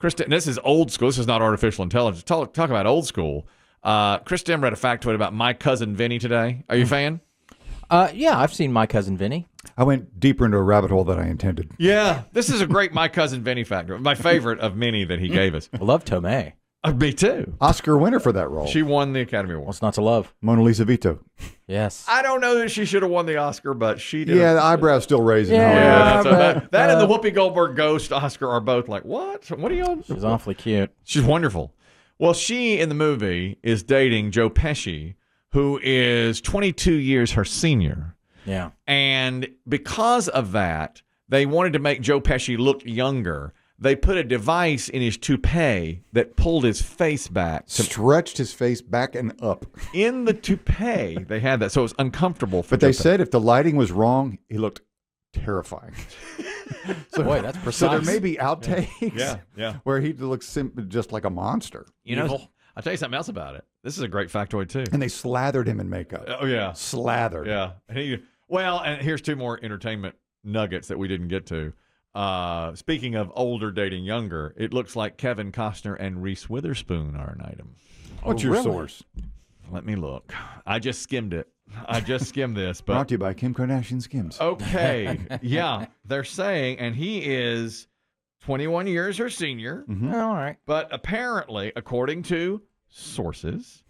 This is old school. This is not artificial intelligence. Talk about old school. Chris Demm read a factoid about My Cousin Vinny today. Are you a fan? Yeah, I've seen My Cousin Vinny. I went deeper into a rabbit hole than I intended. Yeah. This is a great My Cousin Vinny factoid. My favorite of many that he gave us. I love Tomei. Me too. Oscar winner for that role. She won the Academy Award. What's not to love? Mona Lisa Vito. Yes. I don't know that she should have won the Oscar, but she did. Yeah, the eyebrow's still raising. Yeah. So that and the Whoopi Goldberg Ghost Oscar are both like, what? What are you? She's awfully cute. She's wonderful. Well, she in the movie is dating Joe Pesci, who is 22 years her senior. Yeah. And because of that, they wanted to make Joe Pesci look younger. They put a device in his toupee that pulled his face back. Stretched his face back and up. In the toupee, they had that. So it was uncomfortable for But they said if the lighting was wrong, he looked terrifying. So, boy, that's precise. So there may be outtakes Yeah. where he looks just like a monster. You know, I'll tell you something else about it. This is a great factoid, too. And they slathered him in makeup. Oh, yeah. Slathered. Yeah. And here's two more entertainment nuggets that we didn't get to. Speaking of older dating younger, it looks like Kevin Costner and Reese Witherspoon are an item. What's your source? Let me look. I just skimmed it. I just skimmed this. But Brought to you by Kim Kardashian Skims. okay. Yeah. They're saying, and he is 21 years her senior. Mm-hmm. All right. But apparently, according to sources,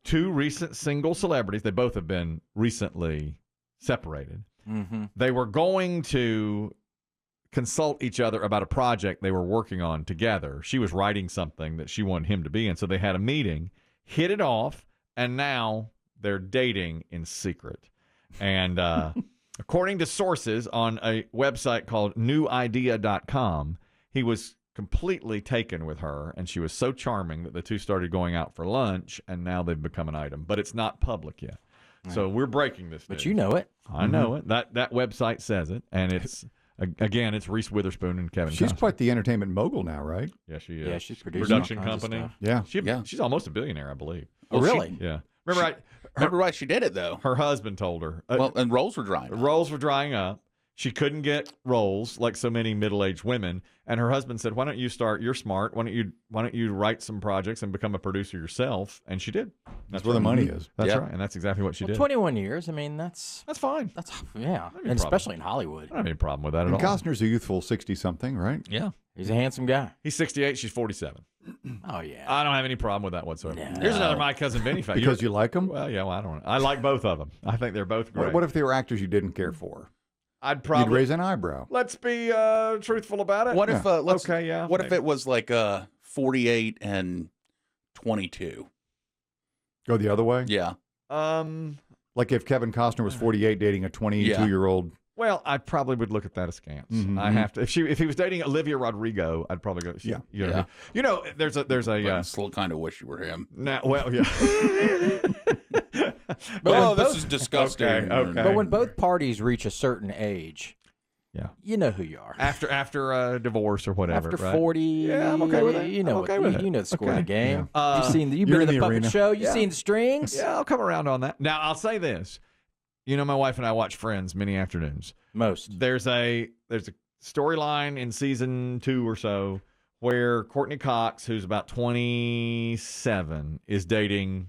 two recent single celebrities, they both have been recently separated. Mm-hmm. They were going to consult each other about a project they were working on together. She was writing something that she wanted him to be in. So they had a meeting, hit it off, and now they're dating in secret. And according to sources on a website called newidea.com, he was completely taken with her, and she was so charming that the two started going out for lunch, and now they've become an item. But it's not public yet. So we're breaking this news. But you know it. I know it. That website says it, and it's again, it's Reese Witherspoon and Kevin. She's Costner. quite the entertainment mogul now, right? Yeah, she is. Yeah, she's producing production all kinds of company. stuff. Yeah. She's almost a billionaire, I believe. Oh, really? Yeah. Remember right, she did it, though. her husband told her. Well, and roles were drying. Roles were drying up. She couldn't get roles like so many middle-aged women, and her husband said, "Why don't you start? You're smart. Why don't you write some projects and become a producer yourself?" And she did. That's where the money is. That's Yeah. right, and that's exactly what she did. 21 years. I mean, that's fine. yeah, problem. and especially in Hollywood. I don't have any problem with that And at all. Costner's a youthful 60-something, right? Yeah, He's a handsome guy. he's 68. She's 47. Oh yeah. I don't have any problem with that whatsoever. No. Here's another My Cousin Vinny fact. Because you like them? Well, yeah. Well, I don't. I like both of them. I think they're both great. What if they were actors you didn't care for? I'd You'd probably raise an eyebrow. Let's be truthful about it. What if okay, yeah. What if it was like 48 and 22? Go the other way? Yeah. Like if Kevin Costner was 48 dating a 22-year-old. Well, I probably would look at that askance. Mhm. I have to. If he was dating Olivia Rodrigo, I'd probably go. Yeah. You know, there's a. I still kind of wish you were him. Well, yeah. Oh, this is disgusting. Okay. But when both parties reach a certain age, Yeah. you know who you are. After a divorce or whatever. After right? 40, Yeah, I'm okay with it. You know, I'm okay with it. you know the score of Okay. the game. Yeah. You've You're been in to the the puppet arena. show. You've Yeah. seen the strings. Yeah, I'll come around on that. Now I'll say this. You know, my wife and I watch Friends many afternoons. Most. There's a storyline in season 2 or so where Courtney Cox, who's about 27, is dating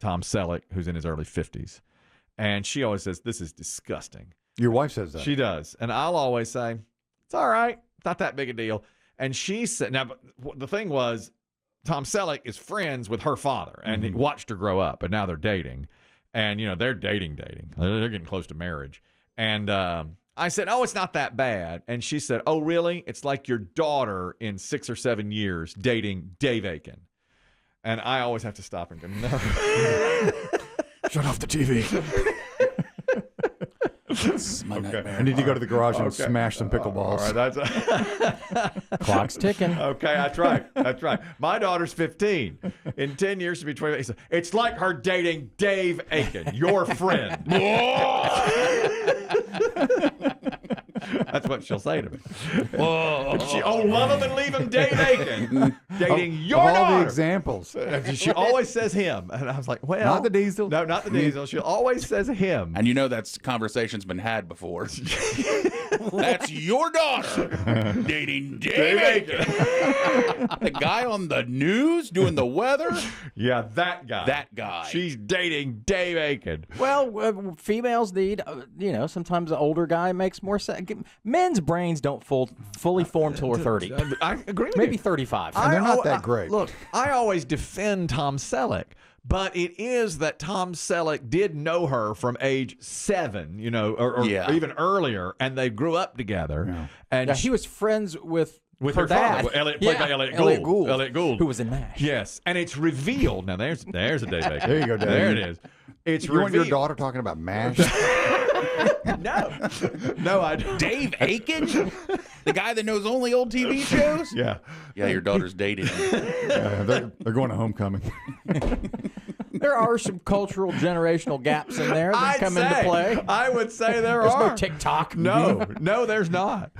Tom Selleck, who's in his early 50s. And she always says, "This is disgusting." Your wife says that. She does. And I'll always say, "It's all right. It's not that big a deal." And she said, now, but the thing was, Tom Selleck is friends with her father, and he watched her grow up, and now they're dating. And, you know, they're dating. They're getting close to marriage. And I said, "Oh, it's not that bad." And she said, "Oh, really? It's like your daughter in 6 or 7 years dating Dave Aiken." And I always have to stop and go, "No." Shut off the TV. This is my nightmare. I need to go to the garage and smash some pickleballs. All right, that's Clock's ticking. okay. That's right. My daughter's 15. In 10 years, she'll be 20. It's like her dating Dave Aiken, your friend. That's what she'll say to me. Love him and leave him, Dave Aiken. Dating your Of all daughter. the examples. She always says him. And I was like, well. Not the diesel. No, not the diesel. She always says him. And you know that conversation's been had before. That's your daughter dating Dave Aiken. The guy on the news doing the weather? Yeah, that guy. That guy. She's dating Dave Aiken. Well, females need, sometimes an older guy makes more sense. Men's brains don't fully form till we're 30. I agree with Maybe you. 35. And they're not that great. Look, I always defend Tom Selleck, but it is that Tom Selleck did know her from age 7, or even earlier, and they grew up together. Yeah. And Yeah, he was friends with her dad. father, played by Elliot Gould. Elliot Gould, who was in MASH. Yes, and it's revealed. Now there's a Dave Aiken. There you go, Dave. There it is. It's You want your revealed. daughter talking about MASH? No, I don't. Dave Aiken? The guy that knows only old TV shows? Yeah. Yeah, your daughter's dating him. They're going to homecoming. There are some cultural generational gaps in there that come into play. I would say There's no TikTok. No, there's not.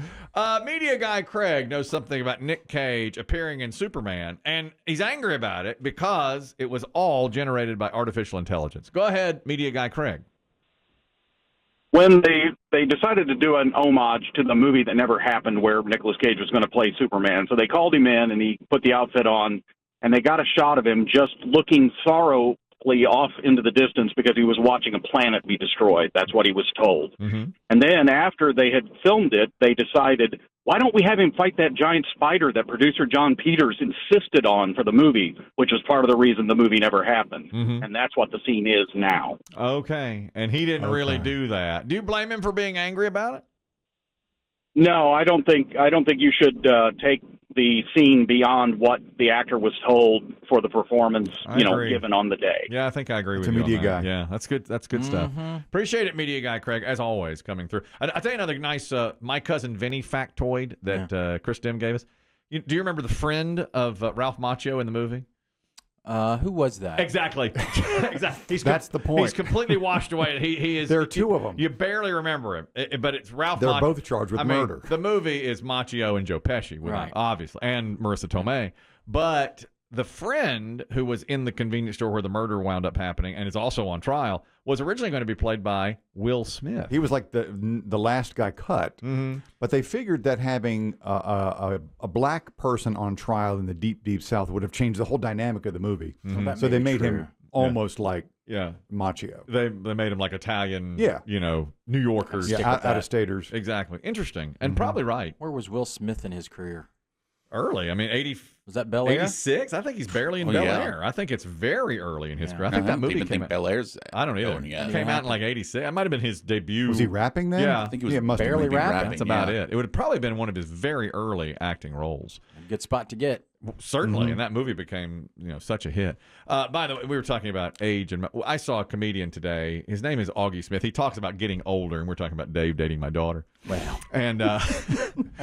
Media guy Craig knows something about Nick Cage appearing in Superman, and he's angry about it because it was all generated by artificial intelligence. Go ahead, media guy Craig. When they decided to do an homage to the movie that never happened where Nicolas Cage was going to play Superman, so they called him in and he put the outfit on, and they got a shot of him just looking sorrowfully off into the distance because he was watching a planet be destroyed. That's what he was told. Mm-hmm. And then after they had filmed it, they decided, why don't we have him fight that giant spider that producer John Peters insisted on for the movie, which was part of the reason the movie never happened. Mm-hmm. And that's what the scene is now. Okay, and he didn't really do that. Do you blame him for being angry about it? No, I don't think you should take the scene beyond what the actor was told for the performance, agree. given on the day. Yeah, I think I agree with a you. media on that. guy. Yeah, that's good. That's good stuff. Appreciate it, media guy Craig, as always, coming through. I'll tell you another nice My Cousin Vinny factoid that Chris Demm gave us. Do you remember the friend of Ralph Macchio in the movie? Who was that? Exactly. Exactly. That's the point. He's completely washed away. He is. There are two of them. You barely remember him, but it's Ralph. They're Macchio. both charged with murder. The movie is Macchio and Joe Pesci, Right. obviously, and Marissa Tomei. But the friend who was in the convenience store where the murder wound up happening and is also on trial was originally going to be played by Will Smith. He was like the last guy cut. Mm-hmm. But they figured that having a black person on trial in the deep, deep South would have changed the whole dynamic of the movie. Mm-hmm. That So may they be made true. him almost like Yeah. Macchio. They made him like Italian, Yeah. New Yorkers. Yeah, out of staters. Exactly. Interesting. And probably right. Where was Will Smith in his career? Early. I mean, 80. Was that Bel Air? 86? I think he's barely in Oh, Bel yeah. Air. I think it's very early in his Yeah. career. I think that movie even came think out. Bel Air's. I don't either. going yet. It came out in like 86. It might have been his debut. Was he rapping then? Yeah. I think he was Yeah, it must have barely been. rapping. That's about yeah. it. It would have probably been one of his very early acting roles. Good spot to get. Certainly, and that movie became such a hit. By the way, we were talking about age, and I saw a comedian today. His name is Augie Smith. He talks about getting older, and we're talking about Dave dating my daughter. Wow. And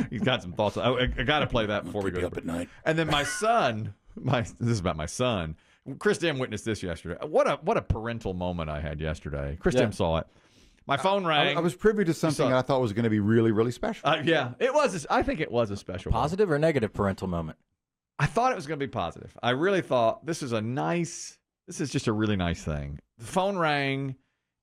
he's got some thoughts. I got to play that before we Keep go you to up at night. And then my son, this is about my son. Chris Demm witnessed this yesterday. What a parental moment I had yesterday. Chris Demm saw it. My phone rang. I was privy to something I thought was going to be really, really special. Yeah, it was. I think it was a special moment. Positive or negative parental moment? I thought it was going to be positive. I really thought this is just a really nice thing. The phone rang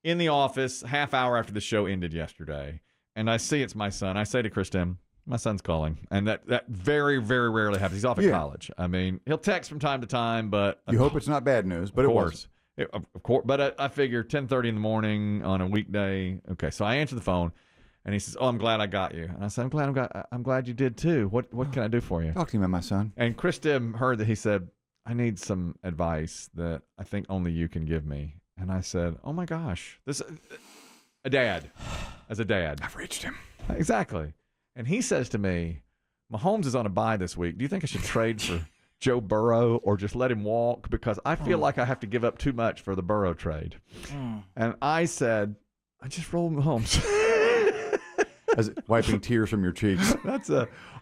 in the office half hour after the show ended yesterday, and I see it's my son. I say to Chris Demm, my son's calling, and that very, very rarely happens. He's off at college. I mean, he'll text from time to time, but You hope it's not bad news, but of it course. was. Of course, but I figure 10:30 in the morning on a weekday. Okay, so I answer the phone, and he says, "Oh, I'm glad I got you." And I said, "I'm glad you did too. What can I do for you?" Talk to me, my son. And Chris Demm heard that. He said, "I need some advice that I think only you can give me." And I said, "Oh my gosh, this a dad, as a dad, I've reached him. exactly." And he says to me, "Mahomes is on a bye this week. Do you think I should trade for Joe Burrow or just let him walk? Because I feel like I have to give up too much for the Burrow trade." And I said, "I just roll Mahomes." As wiping tears from your cheeks. That's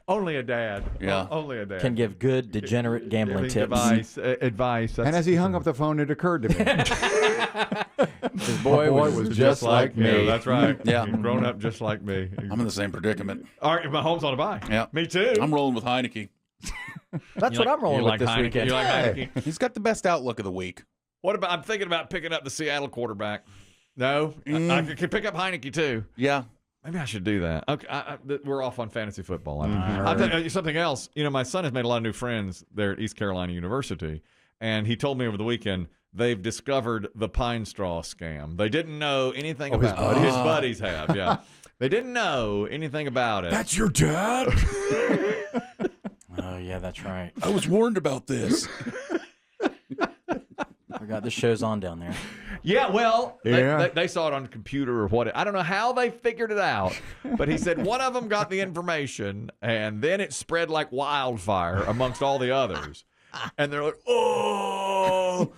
only a dad. Yeah. Only a dad Can give good, degenerate gambling tips. Advice. And as he hung up the phone, it occurred to me. His boy was just like me. Yeah, that's right. Yeah. You've grown up just like me. I'm in the same predicament. All right, Mahomes on a bye. Yeah. Me too. I'm rolling with Heineke. That's what I'm rolling You with like this Heineke? weekend. You like Heineke? He's got the best outlook of the week. What about? I'm thinking about picking up the Seattle quarterback. No, I could pick up Heineke too. Yeah. Maybe I should do that. Okay, we're off on fantasy football. I'll tell you something else. My son has made a lot of new friends there at East Carolina University, and he told me over the weekend they've discovered the Pinestraw Scam. They didn't know anything about it. His buddies have, yeah. They didn't know anything about it. That's your dad? Oh, yeah, that's right. I was warned about this. Forgot the show's on down there. Yeah, well, they saw it on the computer or what. I don't know how they figured it out, but he said one of them got the information, and then it spread like wildfire amongst all the others. And they're like, oh,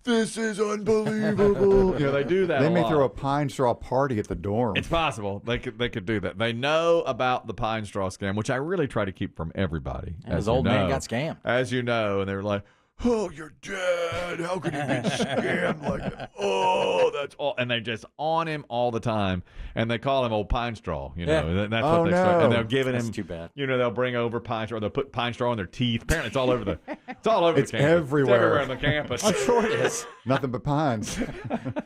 this is unbelievable. They do that. They may lot. throw a pine straw party at the dorm. It's possible. They could do that. They know about the Pinestraw Scam, which I really try to keep from everybody. His old man got scammed. As you know, and they were like, oh, you're dead. How could you be scammed like that? Oh, that's all. And they're just on him all the time. And they call him old Pine Straw. And that's what they start. And they're giving him. Too bad. They'll bring over Pine Straw. They'll put Pine Straw on their teeth. Apparently, it's all over the. It's all over It's the campus. everywhere. It's everywhere on the campus. I'm sure it is. Nothing but pines.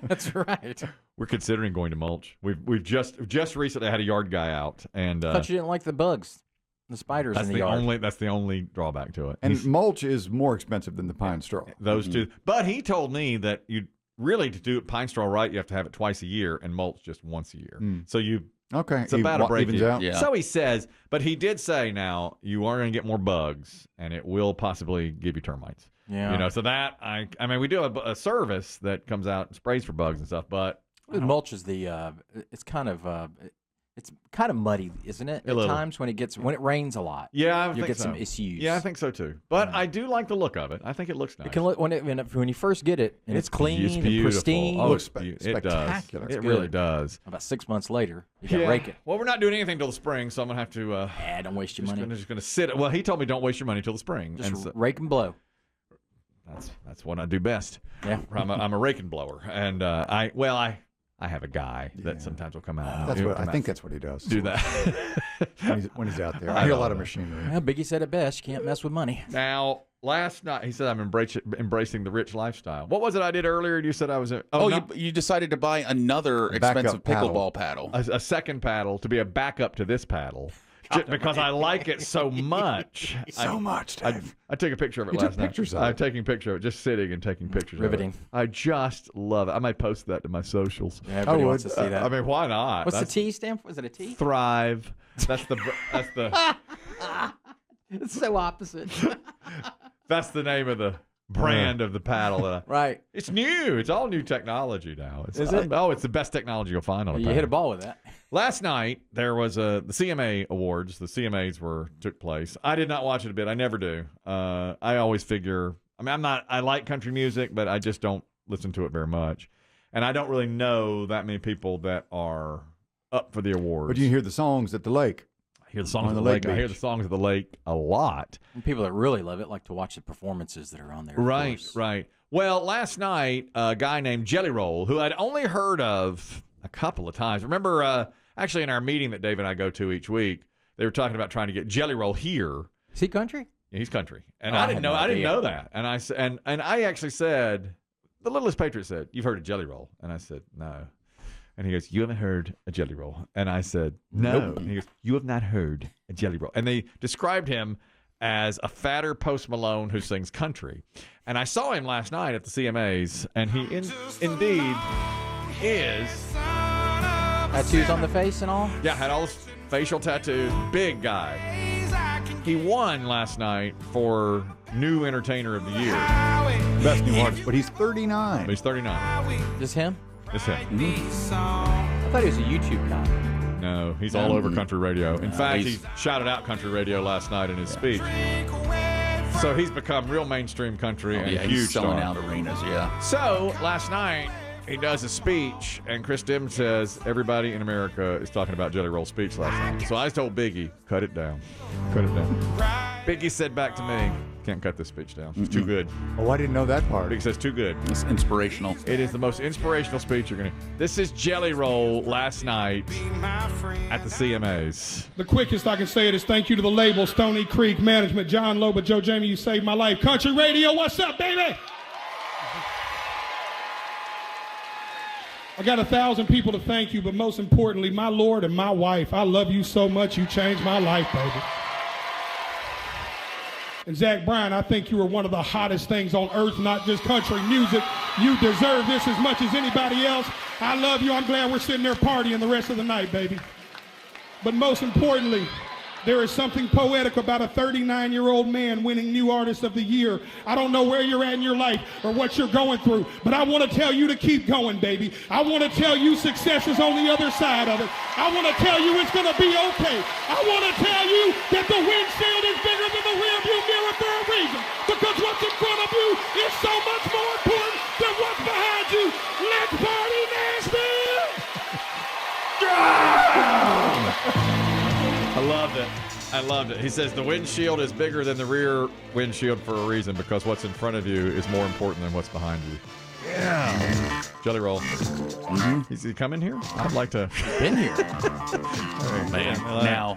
That's right. We're considering going to Mulch. We've just recently had a yard guy out, and I thought you didn't like the bugs, the spiders in the yard. That's the only drawback to it. And mulch is more expensive than the pine straw. Those two. But he told me that you really, to do Pine Straw right, you have to have it twice a year, and mulch just once a year. So it's about a break. Evens out. Yeah. So he says, but he did say now you are going to get more bugs, and it will possibly give you termites. Yeah. So that I mean, we do a service that comes out and sprays for bugs and stuff, but Mulch is it's kind of muddy, isn't it? At times when it rains a lot. Yeah, you get some issues. Yeah, I think so too. But I do like the look of it. I think it looks nice. It can look when you first get it and it's clean and pristine. Oh, looks it spectacular. does. It really does. About 6 months later, you got to rake it. Well, we're not doing anything till the spring, so I'm gonna have to. Don't waste your money. Just gonna sit. Well, he told me don't waste your money till the spring. Just rake and blow. That's what I do best. Yeah, I'm a rake and blower, and I have a guy that sometimes will come out. I think that's what he does. Do that when he's out there. I hear a lot of machinery. Well, Biggie said it best. You can't mess with money. Now, last night he said I'm embracing the rich lifestyle. What was it I did earlier? You said I was. You decided to buy another expensive pickleball paddle. A second paddle to be a backup to this paddle. Just because I like it so much. Dave. I took a picture of it last night. Pictures of I'm it. taking a picture of it, just sitting and taking pictures Riveting. of it. I just love it. I might post that to my socials. Yeah, everybody wants to see that. I mean, why not? What's the T stand for? Is it a T? Thrive. That's the It's so opposite. that's the name of the brand of the paddle. Right. It's new. It's all new technology now. Is it? Oh, it's the best technology you'll find on a You paddle. hit a ball with that. Last night there was the CMA Awards. The CMAs took place. I did not watch it a bit. I never do. I always figure. I mean, I like country music, but I just don't listen to it very much, and I don't really know that many people that are up for the awards. But you hear the songs at the lake. I hear the songs on of the the lake lake. I hear beach. the songs of the lake a lot. And people that really love it like to watch the performances that are on there. Right, right. Well, last night, a guy named Jelly Roll, who I'd only heard of a couple of times. Remember, actually, in our meeting that Dave and I go to each week, they were talking about trying to get Jelly Roll here. Is he country? Yeah, he's country, and Oh, I didn't know. no I didn't idea. know that, and I actually said, the Littlest Patriot said, "You've heard of Jelly Roll?" And I said, "No." And he goes, "You haven't heard a Jelly Roll?" And I said, "No." Nope. And he goes, "You have not heard a Jelly Roll." And they described him as a fatter Post Malone who sings country. And I saw him last night at the CMAs, and he indeed is. Tattoos on the face and all? Yeah, had all his facial tattoos. Big guy. He won last night for New Entertainer of the Year. Best new artist, but he's 39. He's 39. Just him? It's him. I thought he was a YouTube guy. No, he's all over country radio. In fact, he shouted out country radio last night in his speech. So he's become real mainstream country and huge he's selling star. out arenas, yeah. So last night he does a speech, and Chris Demm says everybody in America is talking about Jelly Roll's speech last night. So I told Biggie, cut it down. Cut it down. Biggie said back to me, can't cut this speech down. It's too good. Oh, I didn't know that part. Biggie says, too good. It's inspirational. It is the most inspirational speech you're going to. This is Jelly Roll last night at the CMAs. The quickest I can say it is thank you to the label, Stony Creek Management, John Loba, Joe Jamie, you saved my life. Country radio, what's up, baby? I got 1,000 people to thank you, but most importantly, my Lord and my wife, I love you so much. You changed my life, baby. And Zach Bryan, I think you are one of the hottest things on earth, not just country music. You deserve this as much as anybody else. I love you. I'm glad we're sitting there partying the rest of the night, baby. But most importantly, there is something poetic about a 39-year-old man winning New Artist of the Year. I don't know where you're at in your life or what you're going through, but I want to tell you to keep going, baby. I want to tell you success is on the other side of it. I want to tell you it's going to be okay. I want to tell you that the windshield is bigger than the rearview mirror for a reason, because what's in front of you is so much more important than what's behind you. Let's party, Nashville! I loved it. I loved it. He says the windshield is bigger than the rear windshield for a reason, because what's in front of you is more important than what's behind you. Yeah. Jelly roll. Mm-hmm. Is he coming here? I'd like to. Been here. Man,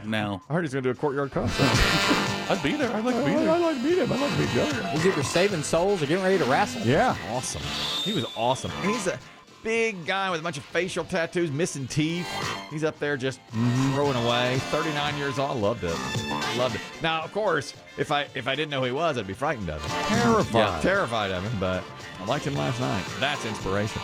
now. I heard he's going to do a courtyard concert. I'd be there. I'd like to be there. I'd like to meet him. I'd like to meet Jelly. He's either saving souls or getting ready to wrestle. Yeah. Awesome. He was awesome. And he's a big guy with a bunch of facial tattoos, missing teeth. He's up there just throwing away. 39 years old. I loved it. Loved it. Now, of course, if I didn't know who he was, I'd be frightened of him. Terrified. Yeah. Terrified of him, but I liked him last night. That's inspiration.